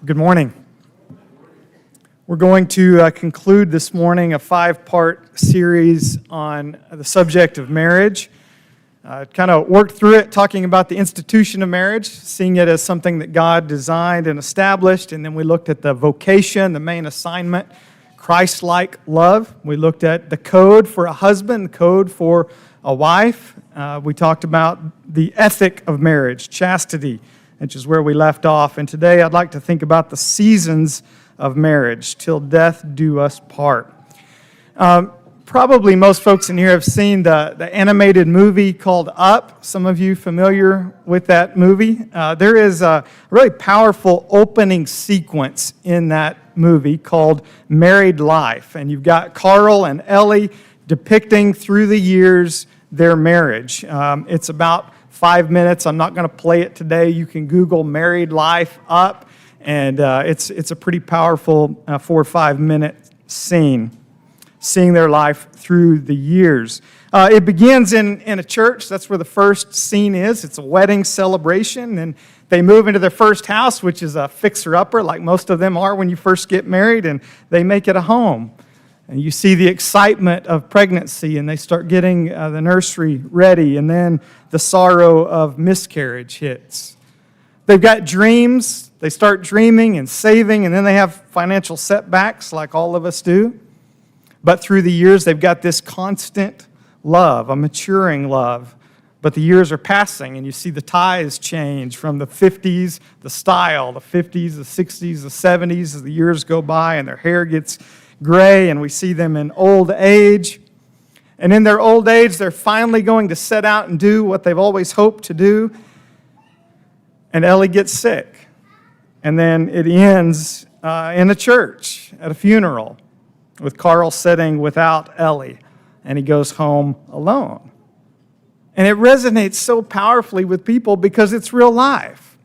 Good morning. We're going to conclude this morning a 5-part series on the subject of marriage. Kind of worked through it talking about the institution of marriage, seeing it as something that God designed and established, and then we looked at the vocation, the main assignment, Christ-like love. We looked at the code for a husband, the code for a wife. We talked about the ethic of marriage, chastity, which is where we left off. And today I'd like to think about the seasons of marriage, till death do us part. Probably most folks in here have seen the animated movie called Up. Some of you familiar with that movie? There is a really powerful opening sequence in that movie called Married Life. And you've got Carl and Ellie depicting through the years their marriage. It's about 5 minutes. I'm not going to play it today. You can Google Married Life Up, and it's a pretty powerful 4 or 5 minute scene, seeing their life through the years. It begins in a church. That's where the first scene is. It's a wedding celebration, and they move into their first house, which is a fixer-upper, like most of them are when you first get married, and they make it a home. And you see the excitement of pregnancy, and they start getting the nursery ready, and then the sorrow of miscarriage hits. They've got dreams. They start dreaming and saving, and then they have financial setbacks like all of us do. But through the years, they've got this constant love, a maturing love. But the years are passing, and you see the ties change from the 50s, the style, the 50s, the 60s, the 70s, as the years go by, and their hair gets gray, and we see them in old age. And in their old age, they're finally going to set out and do what they've always hoped to do. And Ellie gets sick. And then it ends in a church at a funeral with Carl sitting without Ellie, and he goes home alone. And it resonates so powerfully with people because it's real life.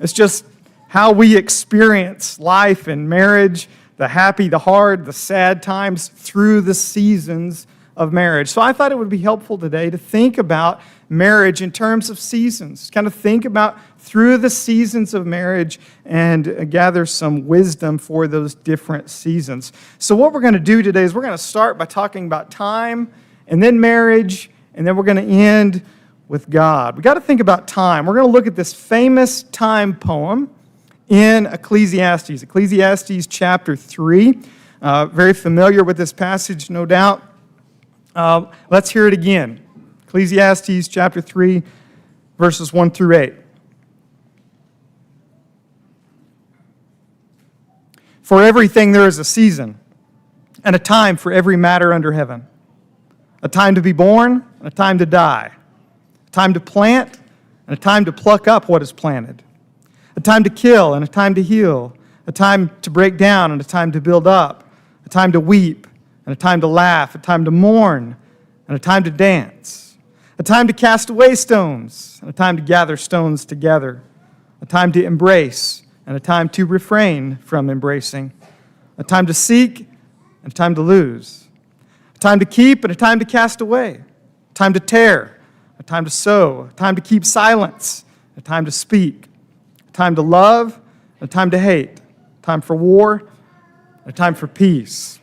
It's just how we experience life and marriage, the happy, the hard, the sad times through the seasons of marriage. So I thought it would be helpful today to think about marriage in terms of seasons, kind of think about through the seasons of marriage and gather some wisdom for those different seasons. So what we're going to do today is we're going to start by talking about time and then marriage, and then we're going to end with God. We've got to think about time. We're going to look at this famous time poem in Ecclesiastes. Ecclesiastes chapter 3. Very familiar with this passage, no doubt. Let's hear it again. Ecclesiastes chapter 3, verses 1 through 8. For everything there is a season, and a time for every matter under heaven. A time to be born, and a time to die. A time to plant, and a time to pluck up what is planted. A time to kill and a time to heal, a time to break down and a time to build up, a time to weep and a time to laugh, a time to mourn and a time to dance, a time to cast away stones and a time to gather stones together, a time to embrace and a time to refrain from embracing, a time to seek and a time to lose, a time to keep and a time to cast away, a time to tear, a time to sow, a time to keep silence, a time to speak, a time to love, a time to hate, a time for war, a time for peace.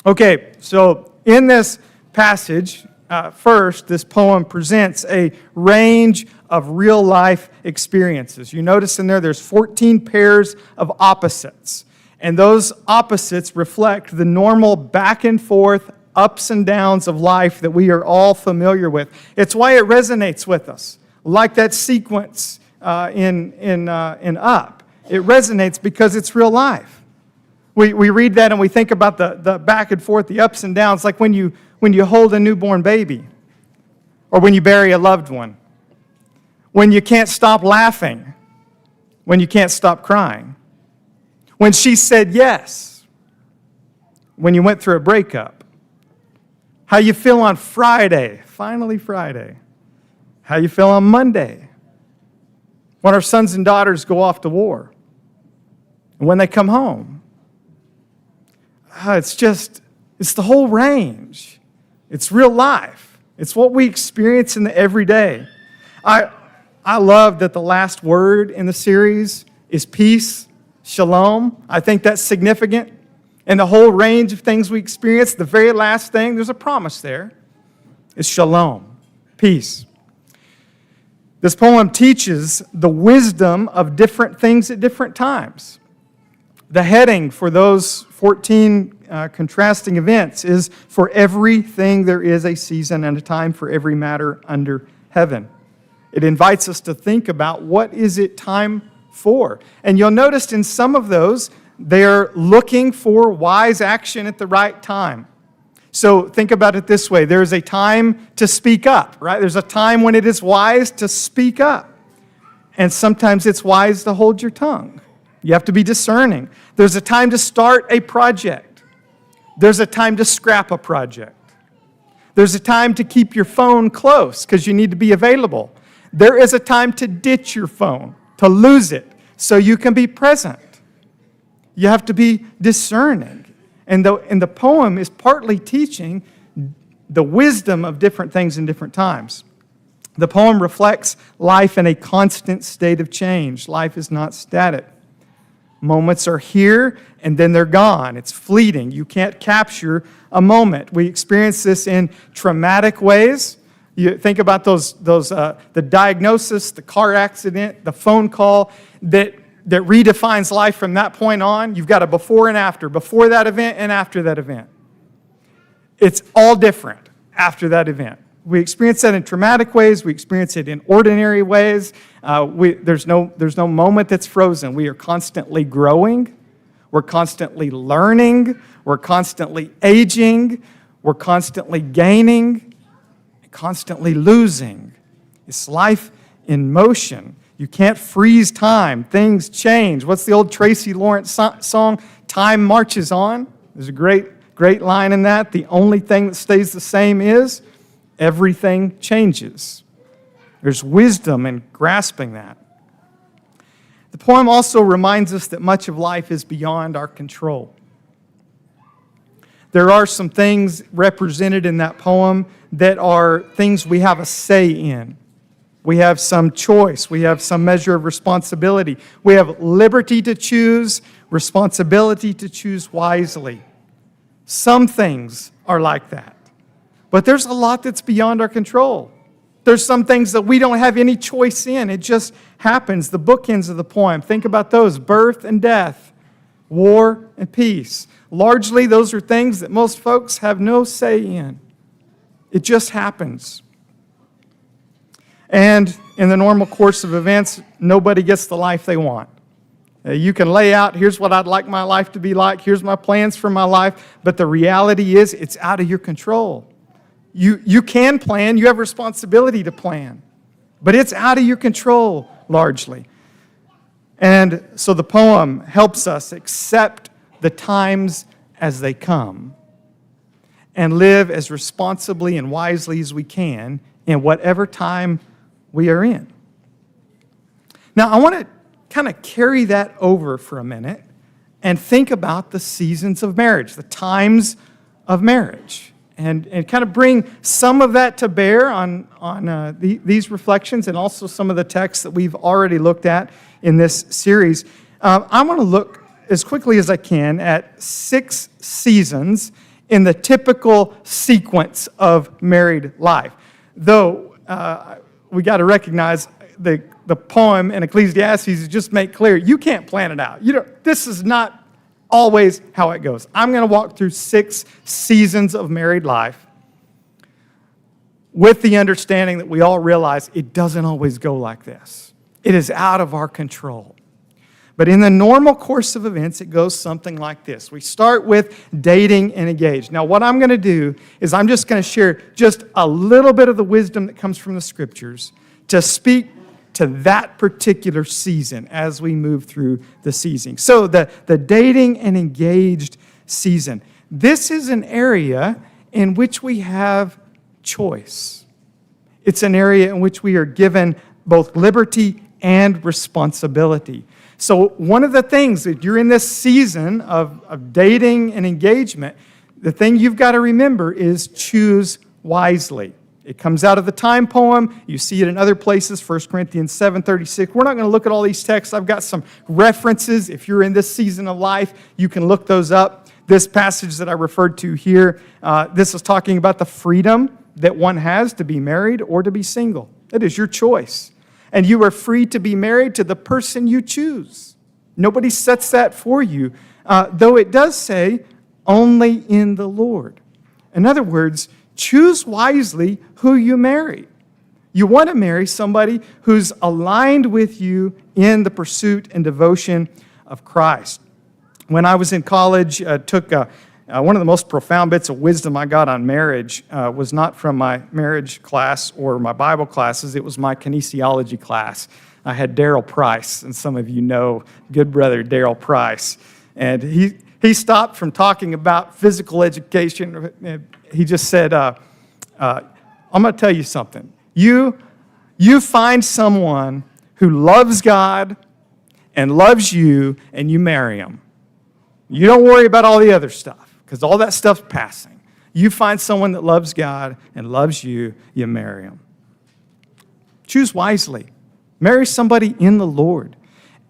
Okay, so in this passage, first, this poem presents a range of real-life experiences. You notice in there's 14 pairs of opposites, and those opposites reflect the normal back and forth, ups and downs of life that we are all familiar with. It's why it resonates with us, like that sequence in Up. It resonates because it's real life. We read that and we think about the back and forth, the ups and downs, like when you hold a newborn baby, or when you bury a loved one, when you can't stop laughing, when you can't stop crying, when she said yes, when you went through a breakup, how you feel on Friday, finally Friday, how you feel on Monday, when our sons and daughters go off to war, and when they come home. It's the whole range. It's real life. It's what we experience in the everyday. I love that the last word in the series is peace, shalom. I think that's significant. And the whole range of things we experience, the very last thing, there's a promise there, is shalom, peace. This poem teaches the wisdom of different things at different times. The heading for those 14 contrasting events is, "For everything there is a season and a time for every matter under heaven." It invites us to think about what is it time for. And you'll notice in some of those, they're looking for wise action at the right time. So think about it this way. There's a time to speak up, right? There's a time when it is wise to speak up. And sometimes it's wise to hold your tongue. You have to be discerning. There's a time to start a project. There's a time to scrap a project. There's a time to keep your phone close because you need to be available. There is a time to ditch your phone, to lose it, so you can be present. You have to be discerning. And the poem is partly teaching the wisdom of different things in different times. The poem reflects life in a constant state of change. Life is not static. Moments are here and then they're gone. It's fleeting. You can't capture a moment. We experience this in traumatic ways. You think about the diagnosis, the car accident, the phone call that redefines life from that point on. You've got a before and after that event and after that event. It's all different after that event. We experience that in traumatic ways. We experience it in ordinary ways. There's no moment that's frozen. We are constantly growing. We're constantly learning. We're constantly aging. We're constantly gaining, constantly losing. It's life in motion. You can't freeze time. Things change. What's the old Tracy Lawrence song? Time marches on. There's a great line in that. The only thing that stays the same is everything changes. There's wisdom in grasping that. The poem also reminds us that much of life is beyond our control. There are some things represented in that poem that are things we have a say in. We have some choice. We have some measure of responsibility. We have liberty to choose, responsibility to choose wisely. Some things are like that. But there's a lot that's beyond our control. There's some things that we don't have any choice in. It just happens. The bookends of the poem, think about those: birth and death, war and peace. Largely, those are things that most folks have no say in. It just happens. And in the normal course of events, nobody gets the life they want. You can lay out, here's what I'd like my life to be like, here's my plans for my life, but the reality is it's out of your control. You can plan, you have responsibility to plan, but it's out of your control largely. And so the poem helps us accept the times as they come and live as responsibly and wisely as we can in whatever time we are in. Now, I want to kind of carry that over for a minute and think about the seasons of marriage, the times of marriage, and kind of bring some of that to bear on these reflections and also some of the texts that we've already looked at in this series. I want to look as quickly as I can at 6 seasons in the typical sequence of married life. Though we got to recognize the poem in Ecclesiastes just make clear you can't plan it out. This is not always how it goes. I'm going to walk through 6 seasons of married life with the understanding that we all realize it doesn't always go like this. It is out of our control. But in the normal course of events, it goes something like this. We start with dating and engage. Now, what I'm going to do is I'm just going to share just a little bit of the wisdom that comes from the Scriptures to speak to that particular season as we move through the season. So the dating and engaged season. This is an area in which we have choice. It's an area in which we are given both liberty and responsibility. So one of the things that you're in this season of dating and engagement, the thing you've got to remember is choose wisely. It comes out of the time poem. You see it in other places, 1 Corinthians 7:36. We're not going to look at all these texts. I've got some references. If you're in this season of life, you can look those up. This passage that I referred to here, this is talking about the freedom that one has to be married or to be single. It is your choice. And you are free to be married to the person you choose. Nobody sets that for you, though it does say, only in the Lord. In other words, choose wisely who you marry. You want to marry somebody who's aligned with you in the pursuit and devotion of Christ. When I was in college, took one of the most profound bits of wisdom I got on marriage was not from my marriage class or my Bible classes. It was my kinesiology class. I had Darryl Price, and some of you know good brother Darryl Price. And he stopped from talking about physical education. He just said, I'm going to tell you something. You find someone who loves God and loves you, and you marry him. You don't worry about all the other stuff, because all that stuff's passing. You find someone that loves God and loves you, you marry him. Choose wisely. Marry somebody in the Lord.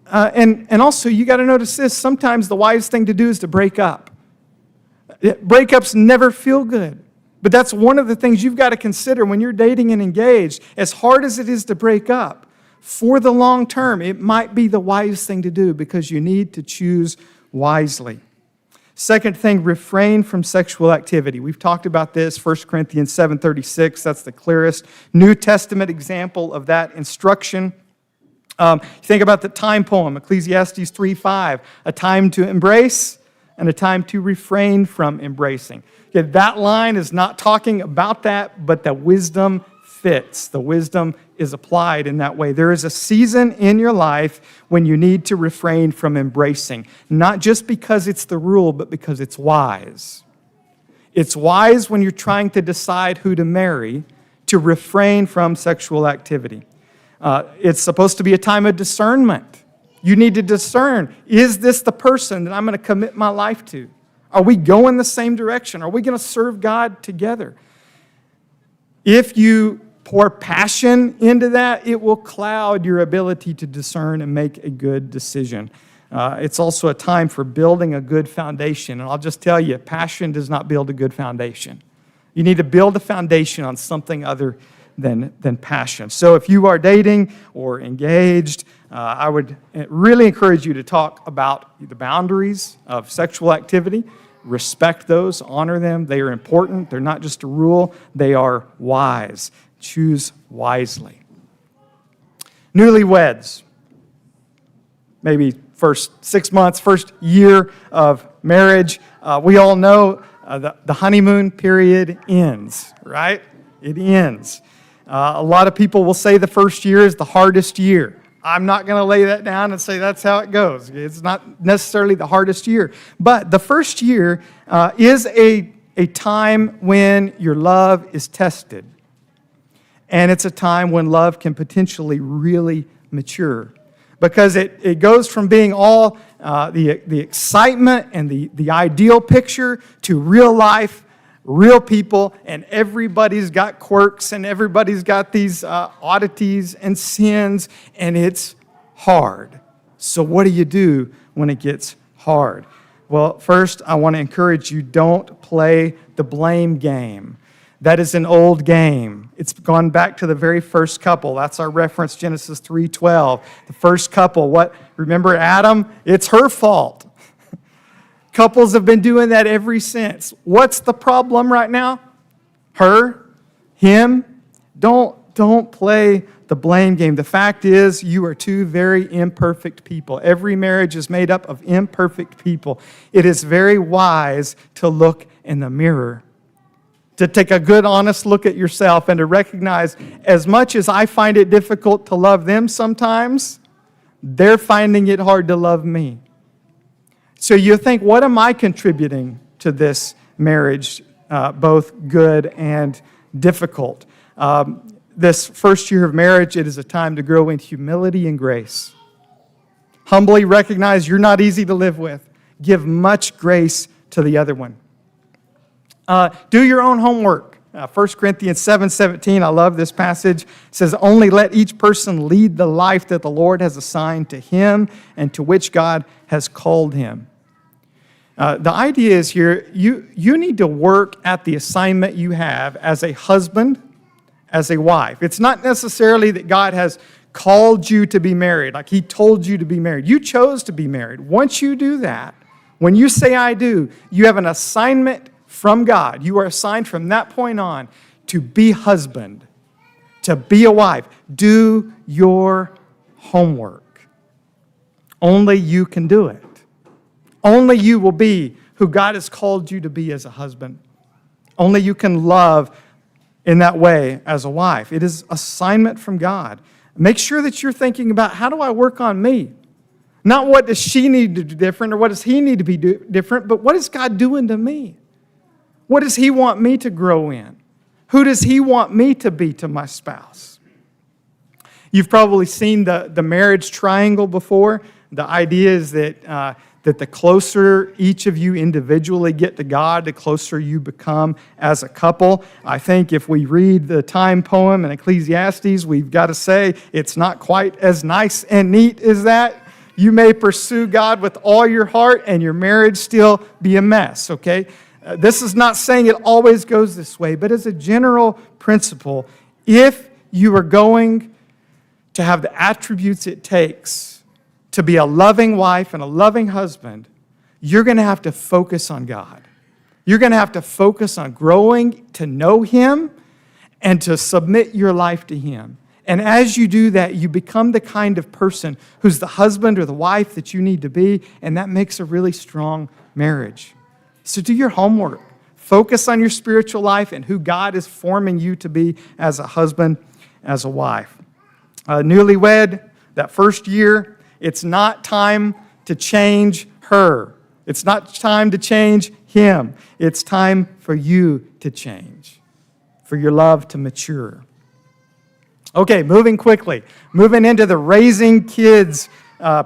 And also, you got to notice this. Sometimes the wise thing to do is to break up. Breakups never feel good. But that's one of the things you've got to consider when you're dating and engaged. As hard as it is to break up, for the long term, it might be the wise thing to do because you need to choose wisely. Second thing, refrain from sexual activity. We've talked about this, 1 Corinthians 7:36. That's the clearest New Testament example of that instruction. Think about the time poem, Ecclesiastes 3:5, a time to embrace and a time to refrain from embracing. Okay, that line is not talking about that, but the wisdom fits. The wisdom is applied in that way. There is a season in your life when you need to refrain from embracing, not just because it's the rule, but because it's wise. It's wise when you're trying to decide who to marry to refrain from sexual activity. It's supposed to be a time of discernment. You need to discern, is this the person that I'm going to commit my life to? Are we going the same direction? Are we going to serve God together? If you pour passion into that, it will cloud your ability to discern and make a good decision. It's also a time for building a good foundation. And I'll just tell you, passion does not build a good foundation. You need to build a foundation on something other than passion. So if you are dating or engaged, I would really encourage you to talk about the boundaries of sexual activity. Respect those, honor them. They are important. They're not just a rule. They are wise. Choose wisely. Newlyweds, maybe first 6 months, first year of marriage. We all know the honeymoon period ends, right? It ends. A lot of people will say the first year is the hardest year. I'm not going to lay that down and say that's how it goes. It's not necessarily the hardest year. But the first year is a time when your love is tested. And it's a time when love can potentially really mature. Because it goes from being all the excitement and the ideal picture to real life, real people, and everybody's got quirks and everybody's got these oddities and sins, and it's hard. So what do you do when it gets hard? Well, first, I want to encourage you, don't play the blame game. That is an old game. It's gone back to the very first couple. That's our reference, Genesis 3:12. The first couple, remember Adam? It's her fault. Couples have been doing that ever since. What's the problem right now? Her? Him? Don't play the blame game. The fact is, you are two very imperfect people. Every marriage is made up of imperfect people. It is very wise to look in the mirror, to take a good, honest look at yourself and to recognize, as much as I find it difficult to love them sometimes, they're finding it hard to love me. So you think, what am I contributing to this marriage, both good and difficult? This first year of marriage, it is a time to grow in humility and grace. Humbly recognize you're not easy to live with. Give much grace to the other one. Do your own homework. 1 Corinthians 7:17, I love this passage. It says, only let each person lead the life that the Lord has assigned to him and to which God has called him. The idea is here, you need to work at the assignment you have as a husband, as a wife. It's not necessarily that God has called you to be married, like he told you to be married. You chose to be married. Once you do that, when you say I do, you have an assignment from God. You are assigned from that point on to be husband, to be a wife. Do your homework. Only you can do it. Only you will be who God has called you to be as a husband. Only you can love in that way as a wife. It is assignment from God. Make sure that you're thinking about, how do I work on me? Not what does she need to do different or what does he need to be different, but what is God doing to me? What does he want me to grow in? Who does he want me to be to my spouse? You've probably seen the marriage triangle before. The idea is that the closer each of you individually get to God, the closer you become as a couple. I think if we read the time poem in Ecclesiastes, we've got to say it's not quite as nice and neat as that. You may pursue God with all your heart and your marriage still be a mess, okay? This is not saying it always goes this way, but as a general principle, if you are going to have the attributes it takes to be a loving wife and a loving husband, you're going to have to focus on God. You're going to have to focus on growing to know him and to submit your life to him. And as you do that, you become the kind of person who's the husband or the wife that you need to be, and that makes a really strong marriage. So do your homework. Focus on your spiritual life and who God is forming you to be as a husband, as a wife. Newlywed, that first year, it's not time to change her. It's not time to change him. It's time for you to change, for your love to mature. Okay, moving quickly. Moving into the raising kids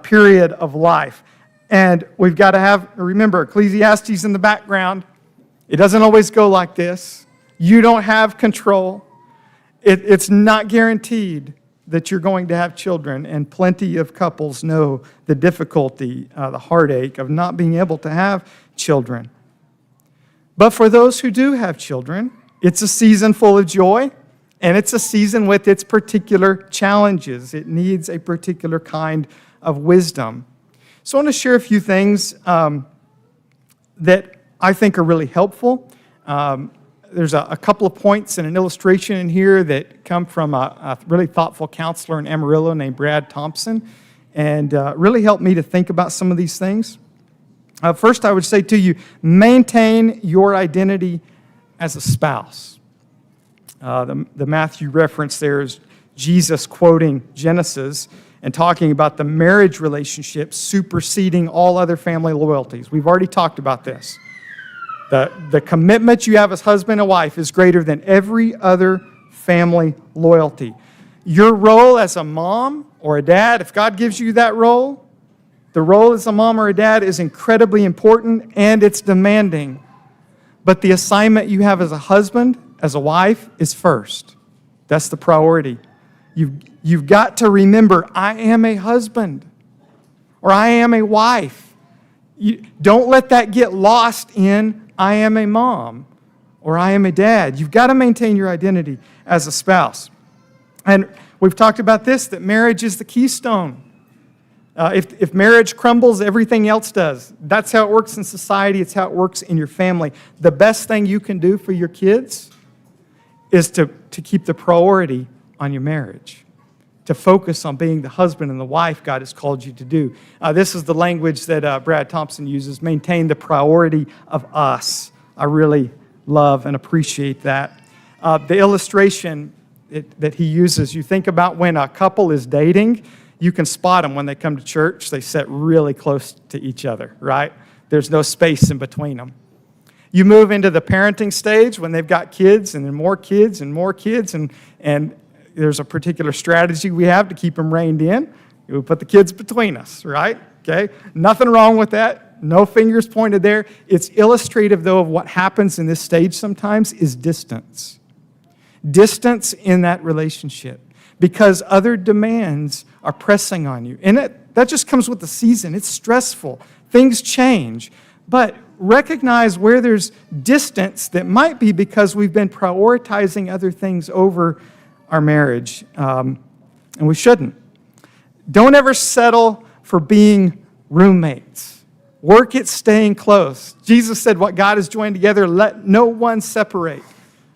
period of life. And we've got to remember, Ecclesiastes in the background. It doesn't always go like this. You don't have control. It's not guaranteed that you're going to have children, and plenty of couples know the difficulty, the heartache of not being able to have children. But for those who do have children, it's a season full of joy, and it's a season with its particular challenges. It needs a particular kind of wisdom. So I want to share a few things that I think are really helpful. There's a couple of points and an illustration in here that come from a really thoughtful counselor in Amarillo named Brad Thompson, and really helped me to think about some of these things. First, I would say to you, maintain your identity as a spouse. The Matthew reference there is Jesus quoting Genesis and talking about the marriage relationship superseding all other family loyalties. We've already talked about this. The commitment you have as husband and wife is greater than every other family loyalty. Your role as a mom or a dad, if God gives you that role, the role as a mom or a dad is incredibly important and it's demanding. But the assignment you have as a husband, as a wife, is first. That's the priority. You've got to remember, I am a husband or I am a wife. Don't let that get lost in I am a mom or I am a dad. You've got to maintain your identity as a spouse. And we've talked about this, that marriage is the keystone. If marriage crumbles, everything else does. That's how it works in society. It's how it works in your family. The best thing you can do for your kids is to keep the priority on your marriage, to focus on being the husband and the wife God has called you to do. This is the language that Brad Thompson uses, maintain the priority of us. I really love and appreciate that. The illustration that he uses, you think about when a couple is dating, you can spot them when they come to church. They sit really close to each other, right? There's no space in between them. You move into the parenting stage when they've got kids and then more kids and more kids, and there's a particular strategy we have to keep them reined in. We put the kids between us, right? Okay? Nothing wrong with that. No fingers pointed there. It's illustrative, though, of what happens in this stage sometimes is distance. Distance in that relationship because other demands are pressing on you. And that just comes with the season. It's stressful. Things change. But recognize where there's distance that might be because we've been prioritizing other things over our marriage. And we shouldn't. Don't ever settle for being roommates. Work at staying close. Jesus said, what God has joined together, let no one separate.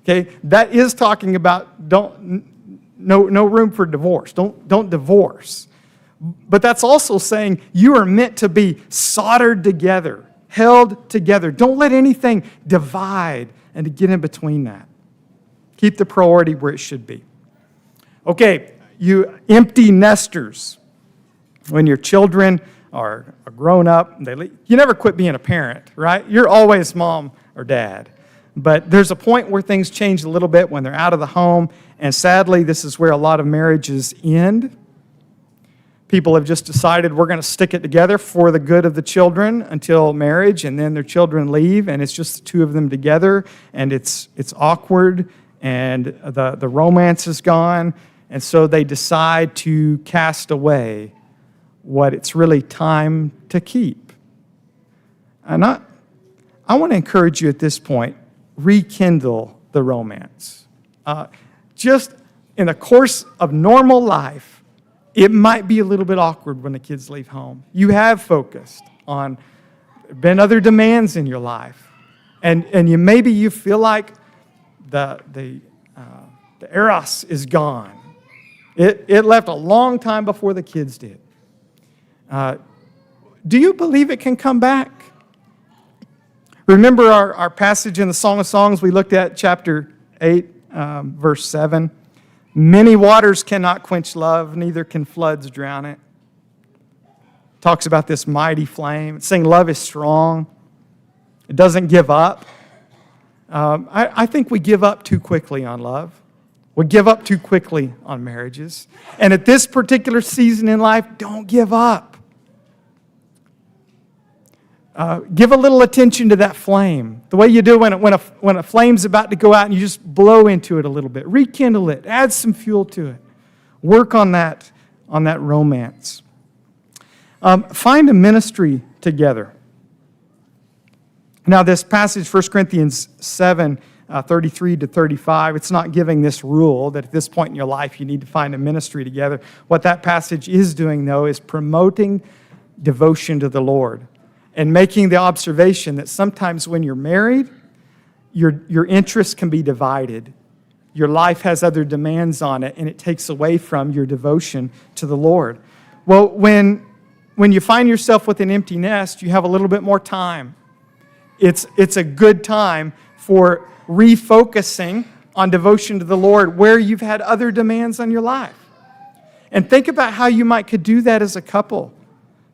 Okay, that is talking about no room for divorce. Don't divorce. But that's also saying you are meant to be soldered together, held together. Don't let anything divide and to get in between that. Keep the priority where it should be. Okay, you empty nesters. When your children are grown up, you never quit being a parent, right? You're always mom or dad. But there's a point where things change a little bit when they're out of the home, and sadly, this is where a lot of marriages end. People have just decided we're going to stick it together for the good of the children until marriage, and then their children leave, and it's just the two of them together, and it's awkward, and the romance is gone, and so they decide to cast away what it's really time to keep. And I want to encourage you at this point, rekindle the romance. Just in the course of normal life, it might be a little bit awkward when the kids leave home. You have focused on, there have been other demands in your life. And maybe you feel like the eros is gone. It left a long time before the kids did. Do you believe it can come back? Remember our passage in the Song of Songs we looked at, chapter 8, verse 7. Many waters cannot quench love, neither can floods drown it. Talks about this mighty flame. It's saying love is strong. It doesn't give up. I think we give up too quickly on love. We give up too quickly on marriages. And at this particular season in life, don't give up. Give a little attention to that flame. The way you do when a flame's about to go out and you just blow into it a little bit. Rekindle it. Add some fuel to it. Work on that romance. Find a ministry together. Now this passage, 1 Corinthians 7, 33 to 35, it's not giving this rule that at this point in your life you need to find a ministry together. What that passage is doing, though, is promoting devotion to the Lord. And making the observation that sometimes when you're married, your interests can be divided. Your life has other demands on it, and it takes away from your devotion to the Lord. Well, when you find yourself with an empty nest, you have a little bit more time. It's a good time for refocusing on devotion to the Lord where you've had other demands on your life. And think about how you could do that as a couple.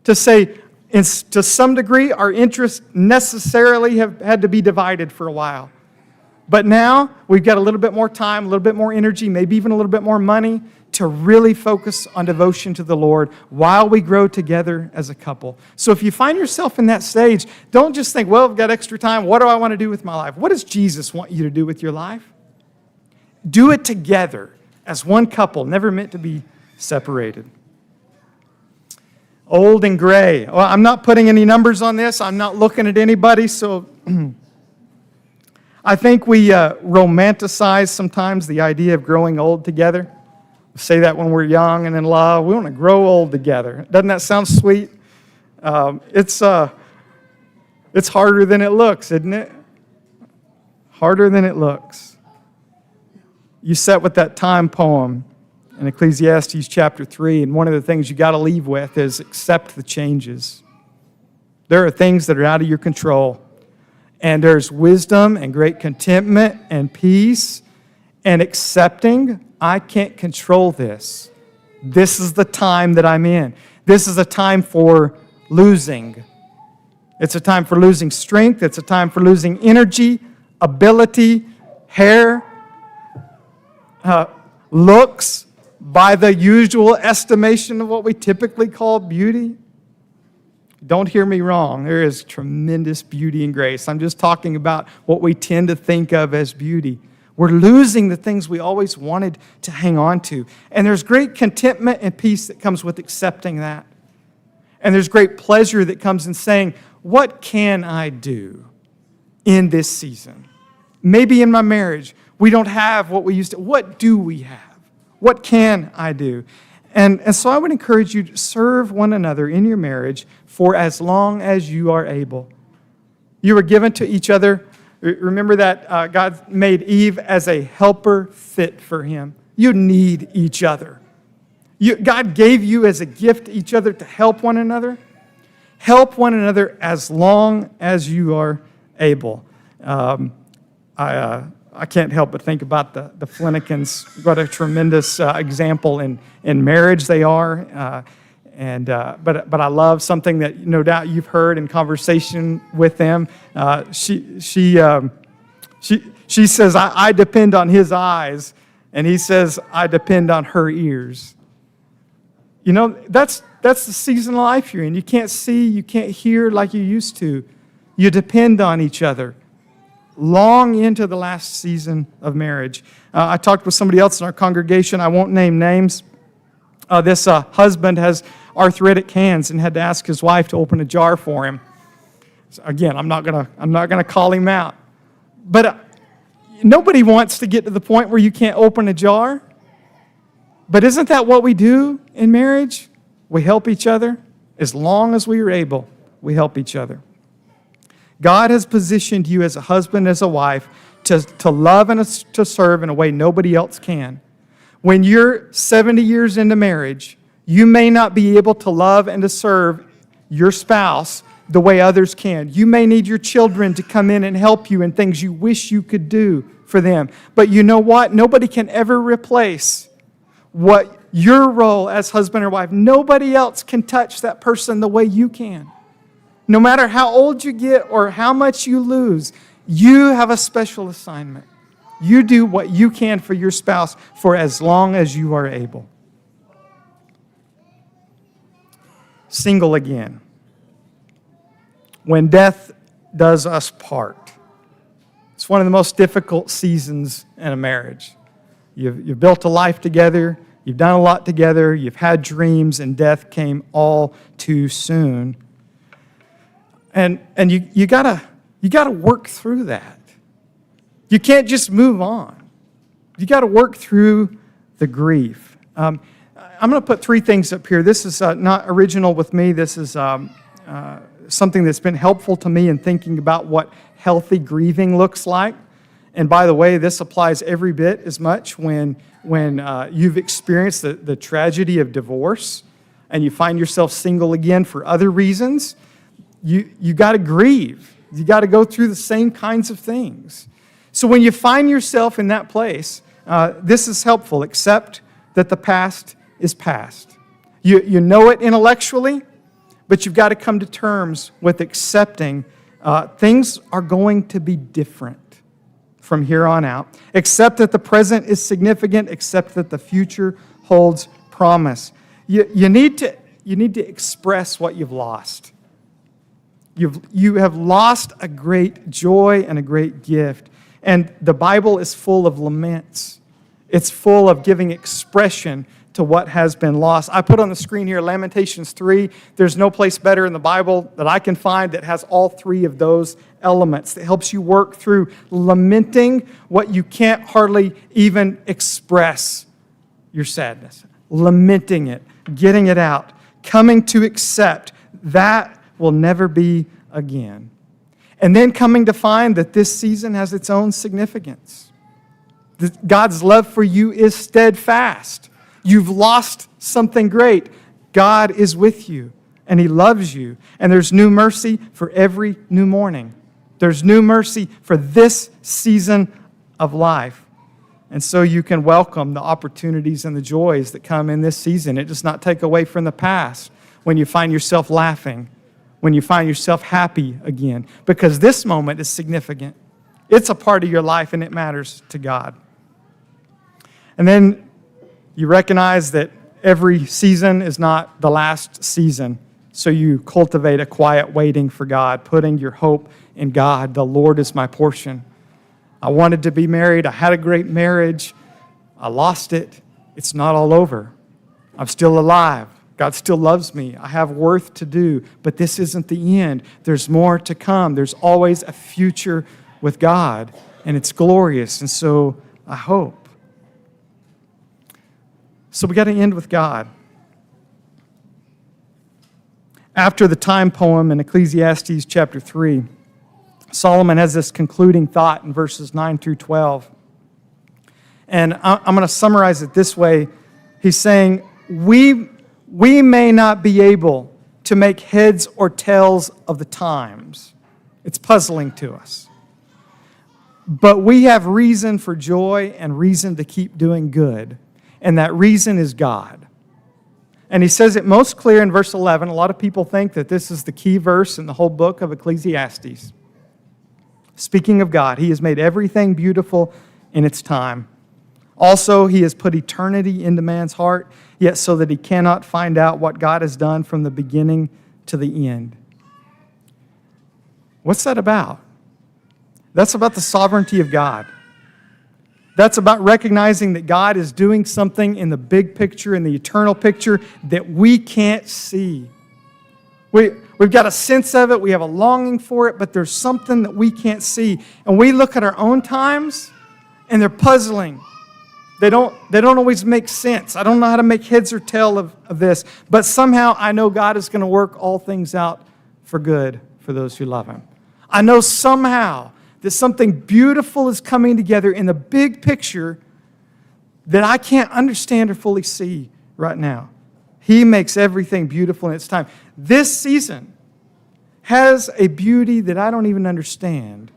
To say, to some degree, our interests necessarily have had to be divided for a while. But now, we've got a little bit more time, a little bit more energy, maybe even a little bit more money to really focus on devotion to the Lord while we grow together as a couple. So if you find yourself in that stage, don't just think, well, I've got extra time. What do I want to do with my life? What does Jesus want you to do with your life? Do it together as one couple, never meant to be separated. Old and gray. Well, I'm not putting any numbers on this. I'm not looking at anybody, so I think we romanticize sometimes the idea of growing old together. We say that when we're young and in love. We want to grow old together. Doesn't that sound sweet? It's harder than it looks, isn't it? Harder than it looks. You sat with that time poem in Ecclesiastes chapter 3, and one of the things you got to leave with is accept the changes. There are things that are out of your control, and there's wisdom and great contentment and peace and accepting, I can't control this. This is the time that I'm in. This is a time for losing. It's a time for losing strength. It's a time for losing energy, ability, hair, looks, by the usual estimation of what we typically call beauty. Don't hear me wrong. There is tremendous beauty and grace. I'm just talking about what we tend to think of as beauty. We're losing the things we always wanted to hang on to. And there's great contentment and peace that comes with accepting that. And there's great pleasure that comes in saying, what can I do in this season? Maybe in my marriage, we don't have what we used to. What do we have? What can I do? And so I would encourage you to serve one another in your marriage for as long as you are able. You were given to each other. Remember that God made Eve as a helper fit for him. You need each other. God gave you as a gift each other to help one another. Help one another as long as you are able. I can't help but think about the Flinikins. What a tremendous example in marriage they are. But I love something that no doubt you've heard in conversation with them. She says, I depend on his eyes, and he says, I depend on her ears. You know, that's the season of life you're in. You can't see, you can't hear like you used to. You depend on each other. Long into the last season of marriage. I talked with somebody else in our congregation. I won't name names. This husband has arthritic hands and had to ask his wife to open a jar for him. So again, I'm not gonna call him out. But nobody wants to get to the point where you can't open a jar. But isn't that what we do in marriage? We help each other. As long as we are able, we help each other. God has positioned you as a husband, as a wife, to love and to serve in a way nobody else can. When you're 70 years into marriage, you may not be able to love and to serve your spouse the way others can. You may need your children to come in and help you in things you wish you could do for them. But you know what? Nobody can ever replace what your role as husband or wife. Nobody else can touch that person the way you can. No matter how old you get or how much you lose, you have a special assignment. You do what you can for your spouse for as long as you are able. Single again. When death does us part. It's one of the most difficult seasons in a marriage. You've built a life together. You've done a lot together. You've had dreams, and death came all too soon. And you gotta work through that. You can't just move on. You got to work through the grief. I'm going to put three things up here. This is not original with me. This is something that's been helpful to me in thinking about what healthy grieving looks like. And by the way, this applies every bit as much when you've experienced the tragedy of divorce and you find yourself single again for other reasons. You got to grieve. You got to go through the same kinds of things. So when you find yourself in that place, this is helpful. Accept that the past is past. You know it intellectually, but you've got to come to terms with accepting things are going to be different from here on out. Accept that the present is significant. Accept that the future holds promise. You need to express what you've lost. You have lost a great joy and a great gift. And the Bible is full of laments. It's full of giving expression to what has been lost. I put on the screen here Lamentations 3. There's no place better in the Bible that I can find that has all three of those elements that helps you work through lamenting what you can't hardly even express your sadness. Lamenting it, getting it out, coming to accept that will never be again. And then coming to find that this season has its own significance. God's love for you is steadfast. You've lost something great. God is with you, and He loves you. And there's new mercy for every new morning. There's new mercy for this season of life. And so you can welcome the opportunities and the joys that come in this season. It does not take away from the past when you find yourself laughing, when you find yourself happy again, because this moment is significant. It's a part of your life and it matters to God. And then you recognize that every season is not the last season. So you cultivate a quiet waiting for God, putting your hope in God. The Lord is my portion. I wanted to be married. I had a great marriage. I lost it. It's not all over. I'm still alive. God still loves me. I have worth to do, but this isn't the end. There's more to come. There's always a future with God, and it's glorious, and so I hope. So we got to end with God. After the time poem in Ecclesiastes chapter 3, Solomon has this concluding thought in verses 9 through 12. And I'm going to summarize it this way. He's saying, we may not be able to make heads or tails of the times. It's puzzling to us. But we have reason for joy and reason to keep doing good. And that reason is God. And he says it most clear in verse 11. A lot of people think that this is the key verse in the whole book of Ecclesiastes. Speaking of God, He has made everything beautiful in its time. Also, He has put eternity into man's heart, yet so that he cannot find out what God has done from the beginning to the end. What's that about? That's about the sovereignty of God. That's about recognizing that God is doing something in the big picture, in the eternal picture, that we can't see. We've got a sense of it, we have a longing for it, but there's something that we can't see. And we look at our own times, and they're puzzling. They don't always make sense. I don't know how to make heads or tail of this, but somehow I know God is going to work all things out for good for those who love Him. I know somehow that something beautiful is coming together in the big picture that I can't understand or fully see right now. He makes everything beautiful in its time. This season has a beauty that I don't even understand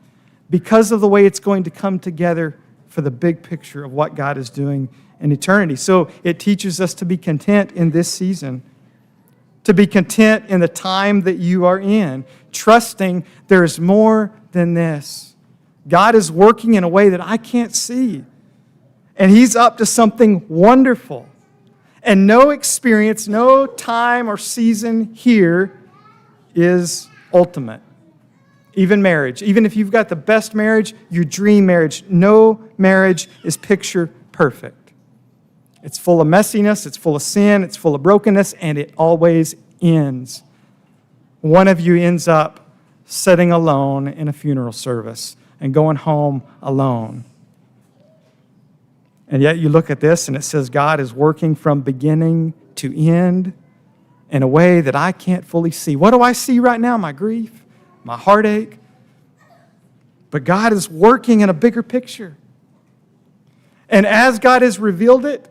because of the way it's going to come together for the big picture of what God is doing in eternity. So it teaches us to be content in this season, to be content in the time that you are in, trusting there is more than this. God is working in a way that I can't see, and He's up to something wonderful. And no experience, no time or season here is ultimate. Even marriage. Even if you've got the best marriage, your dream marriage, no marriage is picture perfect. It's full of messiness, it's full of sin, it's full of brokenness, and it always ends. One of you ends up sitting alone in a funeral service and going home alone. And yet you look at this and it says God is working from beginning to end in a way that I can't fully see. What do I see right now? My grief, my heartache. But God is working in a bigger picture. And as God has revealed it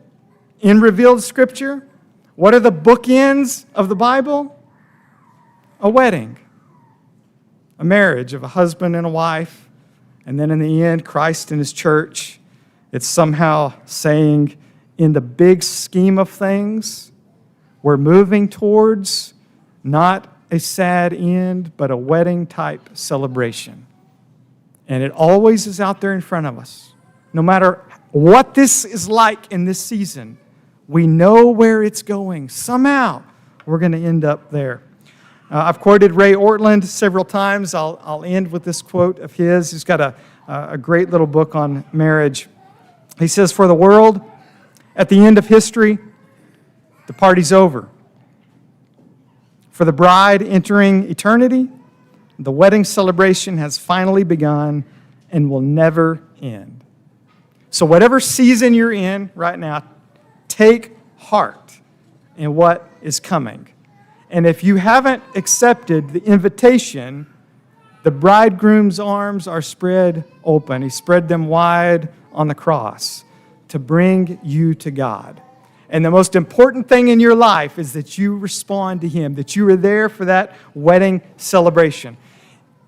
in revealed Scripture, what are the bookends of the Bible? A wedding, a marriage of a husband and a wife, and then in the end, Christ and His church. It's somehow saying, in the big scheme of things, we're moving towards not a sad end, but a wedding-type celebration. And it always is out there in front of us. No matter what this is like in this season, we know where it's going. Somehow, we're going to end up there. I've quoted Ray Ortland several times. I'll end with this quote of his. He's got a great little book on marriage. He says, for the world, at the end of history, the party's over. For the bride entering eternity, the wedding celebration has finally begun and will never end. So whatever season you're in right now, take heart in what is coming. And if you haven't accepted the invitation, the bridegroom's arms are spread open. He spread them wide on the cross to bring you to God. And the most important thing in your life is that you respond to Him, that you are there for that wedding celebration.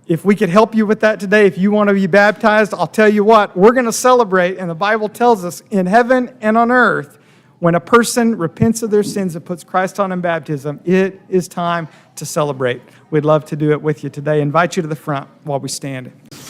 If we could help you with that today, if you want to be baptized, I'll tell you what, we're going to celebrate, and the Bible tells us in heaven and on earth, when a person repents of their sins and puts Christ on in baptism, it is time to celebrate. We'd love to do it with you today. I invite you to the front while we stand.